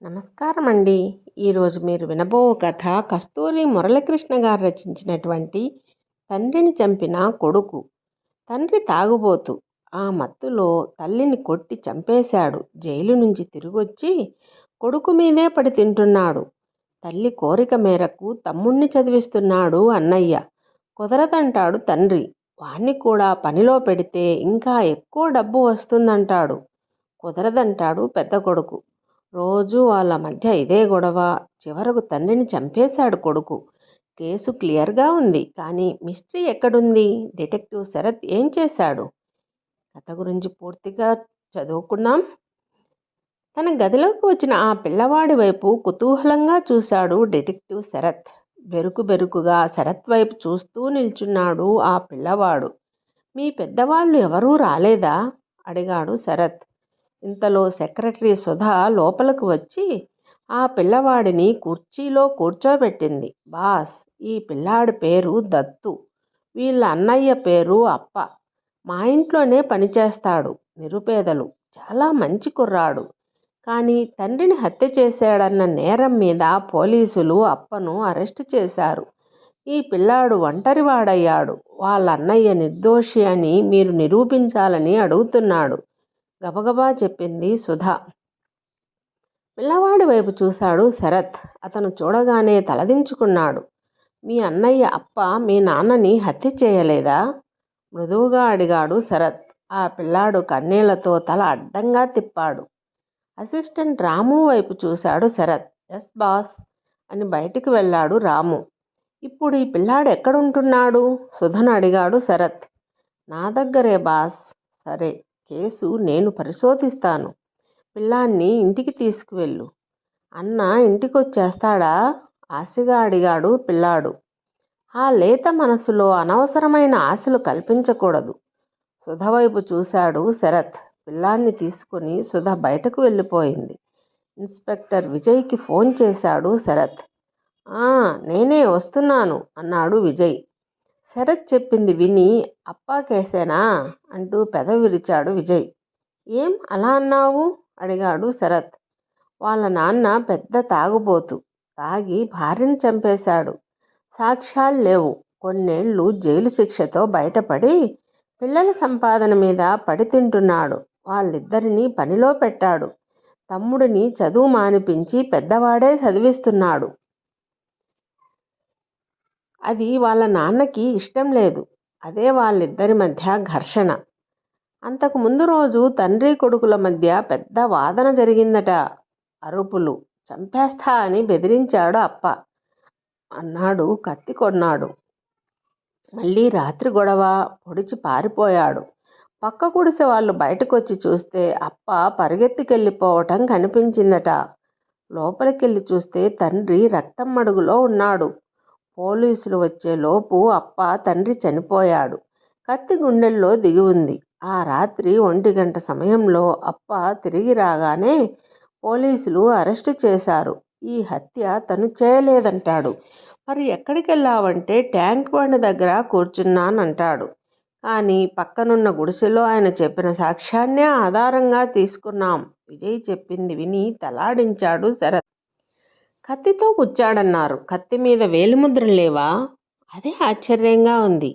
నమస్కారం అండి. ఈరోజు మీరు వినబో కథ కస్తూరి మురళీకృష్ణ గారు రచించినటువంటి తండ్రిని చంపిన కొడుకు. తండ్రి తాగుబోతు. ఆ మత్తులో తల్లిని కొట్టి చంపేశాడు. జైలు నుంచి తిరిగొచ్చి కొడుకు మీదే పడి తింటున్నాడు. తల్లి కోరిక మేరకు తమ్ముణ్ణి చదివిస్తున్నాడు అన్నయ్య. కుదరదంటాడు తండ్రి. వాణ్ణి కూడా పనిలో పెడితే ఇంకా ఎక్కువ డబ్బు వస్తుందంటాడు. కుదరదంటాడు పెద్ద కొడుకు. రోజు వాళ్ళ మధ్య ఇదే గొడవ. చివరకు తండ్రిని చంపేశాడు కొడుకు. కేసు క్లియర్గా ఉంది, కానీ మిస్టరీ ఎక్కడుంది? డిటెక్టివ్ శరత్ ఏం చేశాడు? కథ గురించి పూర్తిగా చదువుకున్నాం. తన గదిలోకి వచ్చిన ఆ పిల్లవాడి వైపు కుతూహలంగా చూశాడు డిటెక్టివ్ శరత్. బెరుకుగా శరత్ వైపు చూస్తూ నిల్చున్నాడు ఆ పిల్లవాడు. మీ పెద్దవాళ్ళు ఎవరూ రాలేదా? అడిగాడు శరత్. ఇంతలో సెక్రటరీ సుధా లోపలకు వచ్చి ఆ పిల్లవాడిని కుర్చీలో కూర్చోబెట్టింది. బాస్, ఈ పిల్లాడి పేరు దత్తు. వీళ్ళ అన్నయ్య పేరు అప్ప. మా ఇంట్లోనే పనిచేస్తాడు. నిరుపేదలు. చాలా మంచి కుర్రాడు. కానీ తండ్రిని హత్య చేశాడన్న నేరం మీద పోలీసులు అప్పను అరెస్టు చేశారు. ఈ పిల్లాడు ఒంటరివాడయ్యాడు. వాళ్ళ అన్నయ్య నిర్దోషి అని మీరు నిరూపించాలని అడుగుతున్నాడు, గబగబా చెప్పింది సుధా. పిల్లవాడి వైపు చూశాడు శరత్. అతను చూడగానే తలదించుకున్నాడు. మీ అన్నయ్య అప్ప మీ నాన్నని హత్య చేయలేదా? మృదువుగా అడిగాడు శరత్. ఆ పిల్లాడు కన్నీళ్లతో తల అడ్డంగా తిప్పాడు. అసిస్టెంట్ రాము వైపు చూశాడు శరత్. ఎస్ బాస్ అని బయటికి వెళ్ళాడు రాము. ఇప్పుడు ఈ పిల్లాడు ఎక్కడుంటున్నాడు? సుధను అడిగాడు శరత్. నా దగ్గరే బాస్. సరే, కేసు నేను పరిశోధిస్తాను. పిల్లాన్ని ఇంటికి తీసుకువెళ్ళు. అన్న ఇంటికొచ్చేస్తాడా? ఆశగా అడిగాడు పిల్లాడు. ఆ లేత మనసులో అనవసరమైన ఆశలు కల్పించకూడదు. సుధ వైపు చూశాడు శరత్. పిల్లాన్ని తీసుకుని సుధ బయటకు వెళ్ళిపోయింది. ఇన్స్పెక్టర్ విజయ్కి ఫోన్ చేశాడు శరత్. నేనే వస్తున్నాను అన్నాడు విజయ్. శరత్ చెప్పింది విని అప్పా కేసేనా అంటూ పెదవి విరిచాడు విజయ్. ఏం అలా అన్నావు? అడిగాడు శరత్. వాళ్ళ నాన్న పెద్ద తాగుబోతు. తాగి భార్యను చంపేశాడు. సాక్ష్యాలు లేవు. కొన్నేళ్లు జైలు శిక్షతో బయటపడి పిల్లల సంపాదన మీద పడి తింటున్నాడు. వాళ్ళిద్దరినీ పనిలో పెట్టాడు. తమ్ముడిని చదువు మానిపించి పెద్దవాడే చదివిస్తున్నాడు. అది వాళ్ళ నాన్నకి ఇష్టం లేదు. అదే వాళ్ళిద్దరి మధ్య ఘర్షణ. అంతకు ముందు రోజు తండ్రి కొడుకుల మధ్య పెద్ద వాదన జరిగిందట. అరుపులు. చంపేస్తా అని బెదిరించాడు అప్ప. అన్నాడు కత్తి కొన్నాడు. మళ్ళీ రాత్రి గొడవ. పొడిచి పారిపోయాడు. పక్క గుడిసె వాళ్ళు బయటకొచ్చి చూస్తే అప్ప పరిగెత్తికెళ్ళిపోవటం కనిపించిందట. లోపలికెళ్ళి చూస్తే తండ్రి రక్తం మడుగులో ఉన్నాడు. పోలీసులు వచ్చేలోపు అప్ప తండ్రి చనిపోయాడు. కత్తి గుండెల్లో దిగి ఉంది. ఆ రాత్రి 1 గంట సమయంలో అప్ప తిరిగి రాగానే పోలీసులు అరెస్టు చేశారు. ఈ హత్య తను చేయలేదంటాడు. మరి ఎక్కడికి వెళ్ళావంటే ట్యాంక్ బండ్ దగ్గర కూర్చున్నానంటాడు. కానీ పక్కనున్న గుడిసెలో ఆయన చెప్పిన సాక్ష్యాన్నే ఆధారంగా తీసుకున్నాం. విజయ్ చెప్పింది విని తలాడించాడు శరత్. కత్తితో గుచ్చాడన్నారు. కత్తి మీద వేలిముద్రలు లేవా? అదే ఆశ్చర్యంగా ఉంది.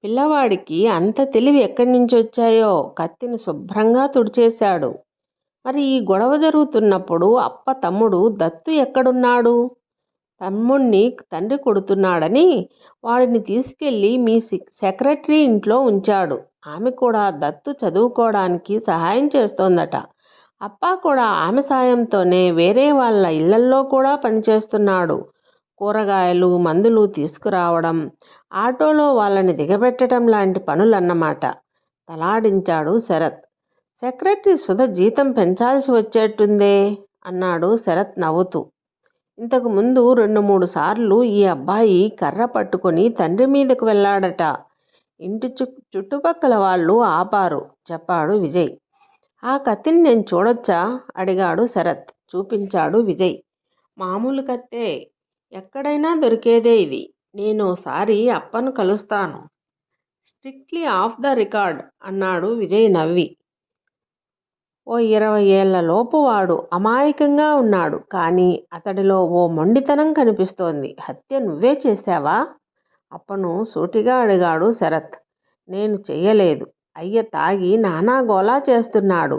పిల్లవాడికి అంత తెలివి ఎక్కడి నుంచి వచ్చాయో. కత్తిని శుభ్రంగా తుడిచేశాడు. మరి ఈ గొడవ జరుగుతున్నప్పుడు అప్ప తమ్ముడు దత్తు ఎక్కడున్నాడు? తమ్ముణ్ణి తండ్రి కొడుతున్నాడని వాడిని తీసుకెళ్ళి మీ సెక్రటరీ ఇంట్లో ఉంచాడు. ఆమె కూడా దత్తు చదువుకోవడానికి సహాయం చేస్తోందట. అప్ప కూడా ఆమె సాయంతోనే వేరే వాళ్ళ ఇళ్లల్లో కూడా పనిచేస్తున్నాడు. కూరగాయలు, మందులు తీసుకురావడం, ఆటోలో వాళ్ళని దిగబెట్టడం లాంటి పనులన్నమాట. తలాడించాడు శరత్. సెక్రటరీ సుధ జీతం పెంచాల్సి వచ్చేట్టుందే అన్నాడు శరత్ నవ్వుతూ. ఇంతకు ముందు 2-3 సార్లు ఈ అబ్బాయి కర్ర పట్టుకొని తండ్రి మీదకు వెళ్ళాడట. ఇంటి చుట్టుపక్కల వాళ్ళు ఆపారు, చెప్పాడు విజయ్. ఆ కత్తిని నేను చూడొచ్చా? అడిగాడు శరత్. చూపించాడు విజయ్. మామూలు కత్తే, ఎక్కడైనా దొరికేదే ఇది. నేనోసారి అప్పను కలుస్తాను. స్ట్రిక్ట్లీ ఆఫ్ ద రికార్డ్ అన్నాడు విజయ్ నవ్వి. ఓ 20 ఏళ్లలోపు వాడు. అమాయకంగా ఉన్నాడు. కానీ అతడిలో ఓ మొండితనం కనిపిస్తోంది. హత్య నువ్వే చేశావా? అప్పను సూటిగా అడిగాడు శరత్. నేను చెయ్యలేదు. అయ్య తాగి నానా గోలా చేస్తున్నాడు.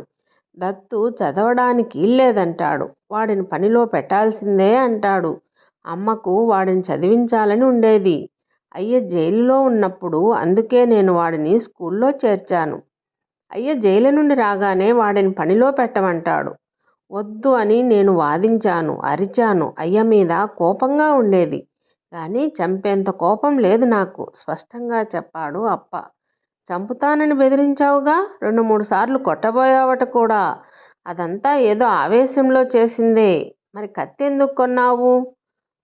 దత్తు చదవడానికి ఈల్లేదంటాడు. వాడిని పనిలో పెట్టాల్సిందే అంటాడు. అమ్మకు వాడిని చదివించాలని ఉండేది. అయ్య జైలులో ఉన్నప్పుడు అందుకే నేను వాడిని స్కూల్లో చేర్చాను. అయ్య జైలు నుండి రాగానే వాడిని పనిలో పెట్టమంటాడు. వద్దు అని నేను వాదించాను, అరిచాను. అయ్య మీద కోపంగా ఉండేది. కానీ చంపేంత కోపం లేదు నాకు, స్పష్టంగా చెప్పాడు అప్ప. చంపుతానని బెదిరించావుగా, 2-3 సార్లు కొట్టబోయావట కూడా. అదంతా ఏదో ఆవేశంలో చేసిందే. మరి కత్తి ఎందుకు కొన్నావు?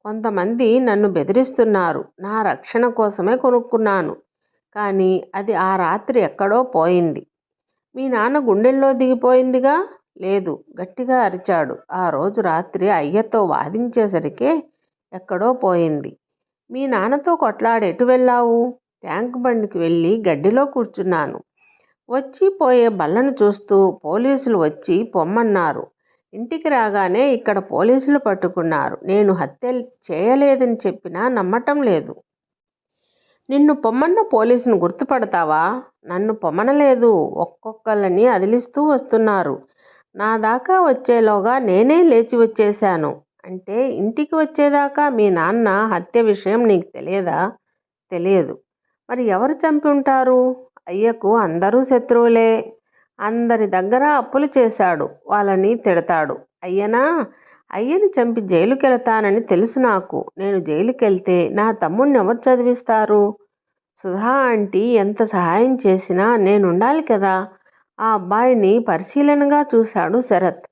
కొంతమంది నన్ను బెదిరిస్తున్నారు. నా రక్షణ కోసమే కొనుక్కున్నాను. కానీ అది ఆ రాత్రి ఎక్కడో పోయింది. మీ నాన్న గుండెల్లో దిగిపోయిందిగా? లేదు, గట్టిగా అరిచాడు. ఆ రోజు రాత్రి అయ్యతో వాదించేసరికే ఎక్కడో పోయింది. మీ నాన్నతో కొట్లాడి ఎటు వెళ్ళావు? ట్యాంక్ బండికి వెళ్ళి గడ్డిలో కూర్చున్నాను. వచ్చి పోయే బళ్ళను చూస్తూ పోలీసులు వచ్చి పొమ్మన్నారు. ఇంటికి రాగానే ఇక్కడ పోలీసులు పట్టుకున్నారు. నేను హత్య చేయలేదని చెప్పినా నమ్మటం లేదు. నిన్ను పొమ్మన్న పోలీసును గుర్తుపడతావా? నన్ను పొమ్మనలేదు. ఒక్కొక్కళ్ళని అదిలిస్తూ వస్తున్నారు. నా దాకా వచ్చేలోగా నేనే లేచి వచ్చేశాను. అంటే ఇంటికి వచ్చేదాకా మీ నాన్న హత్య విషయం నీకు తెలియదా? తెలియదు. మరి ఎవరు చంపి ఉంటారు? అయ్యకు అందరూ శత్రువులే. అందరి దగ్గర అప్పులు చేశాడు. వాళ్ళని తిడతాడు. అయ్యనా? అయ్యని చంపి జైలుకెళతానని తెలుసు నాకు. నేను జైలుకెళ్తే నా తమ్ముణ్ణి ఎవరు చదివిస్తారు? సుధా ఆంటీ ఎంత సహాయం చేసినా నేనుండాలి కదా. ఆ అబ్బాయిని పరిశీలనగా చూశాడు శరత్.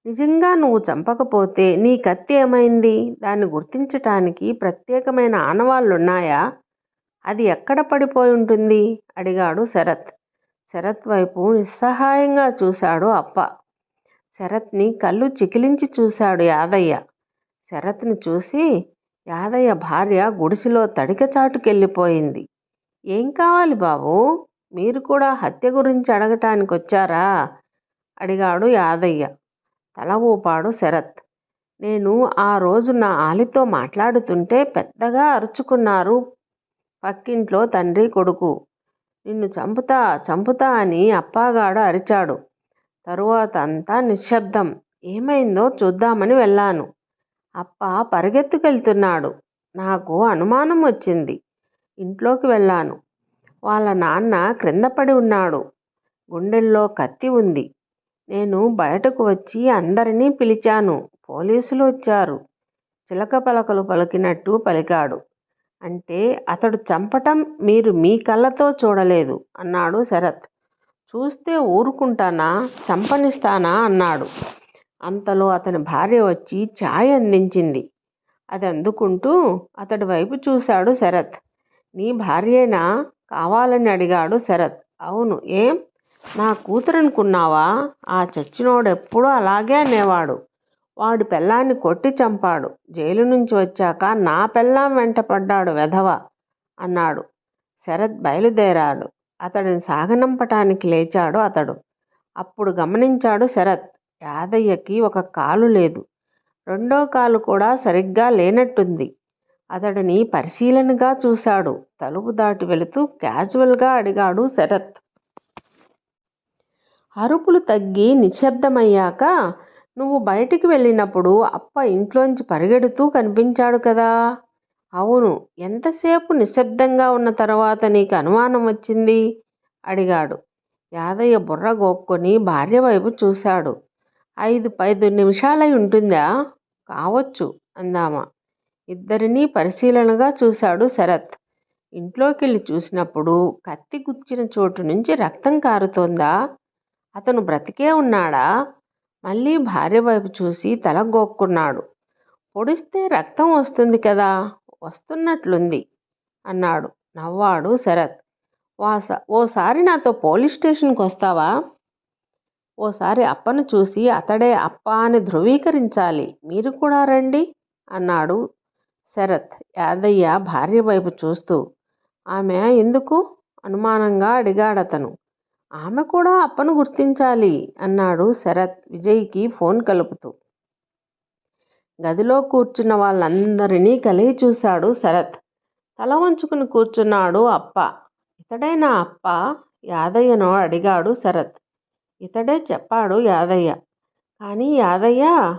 నిజంగా నువ్వు చంపకపోతే నీ కత్తి ఏమైంది? దాన్ని గుర్తించటానికి ప్రత్యేకమైన ఆనవాళ్ళున్నాయా? అది ఎక్కడ పడిపోయి ఉంటుంది? అడిగాడు శరత్. శరత్ వైపు నిస్సహాయంగా చూశాడు అప్ప. శరత్ని కళ్ళు చికిలించి చూశాడు యాదయ్య. శరత్ని చూసి, యాదయ్య భార్య గుడిసెలో తడిక చాటుకెళ్ళిపోయింది. ఏం కావాలి బాబూ? మీరు కూడా హత్య గురించి అడగటానికి వచ్చారా? అడిగాడు యాదయ్య. తల ఊపాడు శరత్. నేను ఆ రోజు నా ఆలితో మాట్లాడుతుంటే పెద్దగా అరుచుకున్నారు పక్కింట్లో తండ్రి కొడుకు. నిన్ను చంపుతా చంపుతా అని అప్పాగాడు అరిచాడు. తరువాత అంతా నిశ్శబ్దం. ఏమైందో చూద్దామని వెళ్ళాను. అప్ప పరిగెత్తుకెళ్తున్నాడు. నాకు అనుమానం వచ్చింది. ఇంట్లోకి వెళ్ళాను. వాళ్ళ నాన్న క్రింద పడి ఉన్నాడు. గుండెల్లో కత్తి ఉంది. నేను బయటకు వచ్చి అందరినీ పిలిచాను. పోలీసులు వచ్చారు. చిలక పలకలు పలికినట్టు పలికాడు. అంటే అతడు చంపటం మీరు మీ కళ్ళతో చూడలేదు అన్నాడు శరత్. చూస్తే ఊరుకుంటానా? చంపనిస్తానా అన్నాడు. అంతలో అతని భార్య వచ్చి ఛాయ్ అందించింది. అది అందుకుంటూ అతడి వైపు చూశాడు శరత్. నీ భార్యేనా? కావాలని అడిగాడు శరత్. అవును. ఏం? నా కూతురనుకున్నావా? ఆ చచ్చినోడెప్పుడూ అలాగే అనేవాడు. వాడి పెళ్ళాన్ని కొట్టి చంపాడు. జైలు నుంచి వచ్చాక నా పెళ్ళాం వెంట పడ్డాడు వెధవ అన్నాడు. శరత్ బయలుదేరాడు. అతడిని సాగనంపటానికి లేచాడు అతడు. అప్పుడు గమనించాడు శరత్, యాదయ్యకి ఒక కాలు లేదు. రెండో కాలు కూడా సరిగ్గా లేనట్టుంది. అతడిని పరిశీలనగా చూశాడు. తలుపు దాటి వెళుతూ క్యాజువల్గా అడిగాడు శరత్. అరుపులు తగ్గి నిశ్శబ్దమయ్యాక, నువ్వు బయటికి వెళ్ళినప్పుడు అప్ప ఇంట్లోంచి పరిగెడుతూ కనిపించాడు కదా? అవును. ఎంతసేపు నిశ్శబ్దంగా ఉన్న తర్వాత నీకు అనుమానం వచ్చింది? అడిగాడు. యాదయ్య బుర్ర గోక్కొని భార్య వైపు చూశాడు. 5-10 నిమిషాలై ఉంటుందా? కావచ్చు అందామా. ఇద్దరినీ పరిశీలనగా చూశాడు శరత్. ఇంట్లోకెళ్ళి చూసినప్పుడు కత్తి గుచ్చిన చోటు నుంచి రక్తం కారుతోందా? అతను బ్రతికే ఉన్నాడా? మళ్ళీ భార్య వైపు చూసి తల గోక్కున్నాడు. పొడిస్తే రక్తం వస్తుంది కదా, వస్తున్నట్లుంది అన్నాడు. నవ్వాడు శరత్. ఓసారి నాతో పోలీస్ స్టేషన్కి వస్తావా? ఓసారి అప్పను చూసి అతడే అప్ప అని ధృవీకరించాలి. మీరు కూడా రండి అన్నాడు శరత్ యాదయ్య భార్య వైపు చూస్తూ. ఆమె ఎందుకు? అనుమానంగా అడిగాడతను. ఆమె కూడా అప్పను గుర్తించాలి అన్నాడు శరత్ విజయ్కి ఫోన్ కలుపుతూ. గదిలో కూర్చున్న వాళ్ళందరినీ కలిగి చూశాడు శరత్. తల వంచుకుని కూర్చున్నాడు అప్ప. ఇతడేనా అప్ప? యాదయ్యను అడిగాడు శరత్. ఇతడే చెప్పాడు యాదయ్య. కానీ యాదయ్య,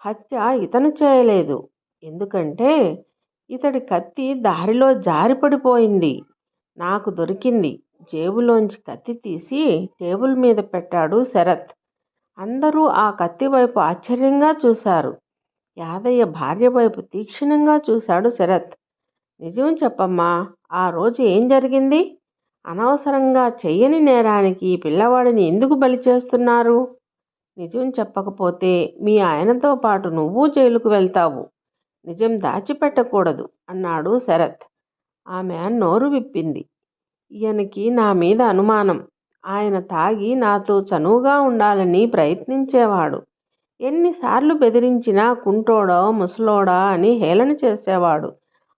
హత్య ఇతను చేయలేదు. ఎందుకంటే ఇతడి కత్తి దారిలో జారిపడిపోయింది. నాకు దొరికింది. జేబులోంచి కత్తి తీసి టేబుల్ మీద పెట్టాడు శరత్. అందరూ ఆ కత్తి వైపు ఆశ్చర్యంగా చూశారు. యాదయ్య భార్య వైపు తీక్షణంగా చూశాడు శరత్. నిజం చెప్పమ్మా, ఆ రోజు ఏం జరిగింది? అనవసరంగా చెయ్యని నేరానికి ఈ పిల్లవాడిని ఎందుకు బలి చేస్తున్నారు? నిజం చెప్పకపోతే మీ ఆయనతో పాటు నువ్వు జైలుకు వెళ్తావు. నిజం దాచిపెట్టకూడదు అన్నాడు శరత్. ఆమె నోరు విప్పింది. ఈయనకి నా మీద అనుమానం. ఆయన తాగి నాతో చనువుగా ఉండాలని ప్రయత్నించేవాడు. ఎన్నిసార్లు బెదిరించినా కుంటోడో ముసలోడా అని హేళన చేసేవాడు.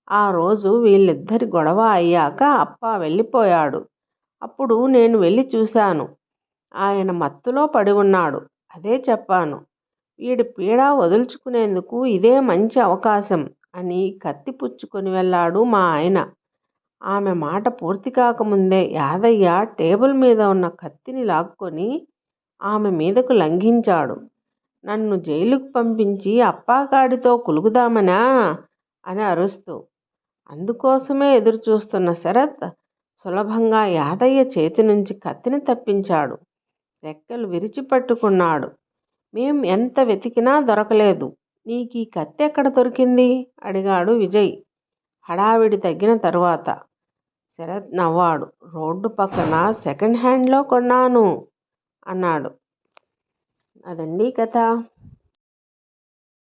ఆ రోజు వీళ్ళిద్దరి గొడవ అయ్యాక అప్ప వెళ్ళిపోయాడు. అప్పుడు నేను వెళ్ళి చూశాను. ఆయన మత్తులో పడి ఉన్నాడు. అదే చెప్పాను. వీడి పీడ వదుల్చుకునేందుకు ఇదే మంచి అవకాశం అని కత్తి పుచ్చుకొని వెళ్ళాడు మా ఆయన. ఆమె మాట పూర్తి కాకముందే యాదయ్య టేబుల్ మీద ఉన్న కత్తిని లాక్కొని ఆమె మీదకు లంఘించాడు. నన్ను జైలుకు పంపించి అప్పాగాడితో కులుకుదామనా అని అరుస్తూ. అందుకోసమే ఎదురుచూస్తున్న శరత్ సులభంగా యాదయ్య చేతి నుంచి కత్తిని తప్పించాడు. రెక్కలు విరిచిపట్టుకున్నాడు. మేం ఎంత వెతికినా దొరకలేదు. నీకు ఈ కత్తి ఎక్కడ దొరికింది అడిగాడు విజయ్ హడావిడి తగ్గిన తరువాత. శరత్ నవ్వాడు. రోడ్డు పక్కన సెకండ్ హ్యాండ్లో కొన్నాను అన్నాడు. అదండి కథ.